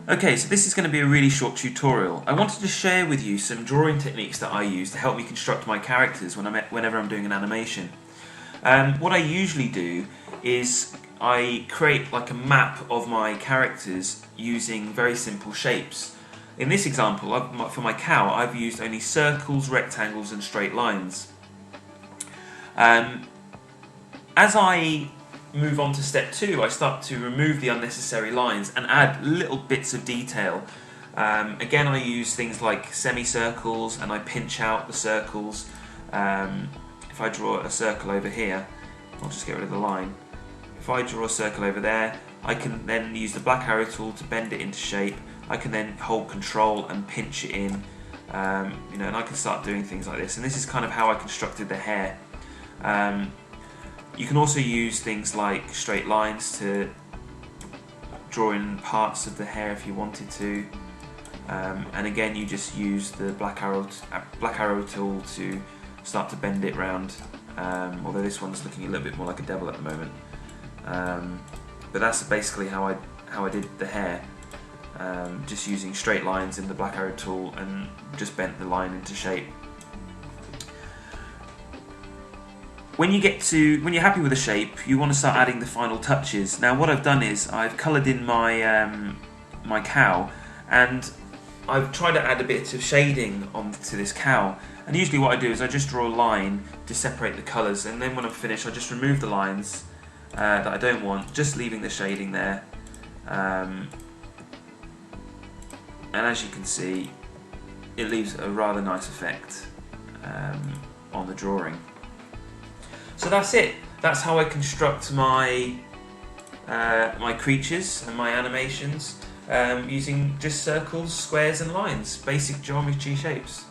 Okay, so this is going to be a really short tutorial. I wanted to share with you some drawing techniques that I use to help me construct my characters whenever I'm doing an animation. What I usually do is I create like a map of my characters using very simple shapes. In this example, for my cow, I've used only circles, rectangles and straight lines. As I move on to step 2, I start to remove the unnecessary lines and add little bits of detail. Again, I use things like semicircles and I pinch out the circles. If I draw a circle over here, I'll just get rid of the line. If I draw a circle over there, I can then use the black arrow tool to bend it into shape. I can then hold control and pinch it in, and I can start doing things like this. And this is kind of how I constructed the hair. You can also use things like straight lines to draw in parts of the hair if you wanted to. And again, you just use the black arrow tool to start to bend it round. Although this one's looking a little bit more like a devil at the moment. But that's basically how I did the hair. Just using straight lines in the black arrow tool and just bent the line into shape. When you're happy with the shape, you want to start adding the final touches. Now what I've done is I've coloured in my my cow, and I've tried to add a bit of shading onto this cow. And usually what I do is I just draw a line to separate the colours, and then when I'm finished I just remove the lines that I don't want, just leaving the shading there. And as you can see, it leaves a rather nice effect on the drawing. So that's it. That's how I construct my my creatures and my animations using just circles, squares and lines, basic geometry shapes.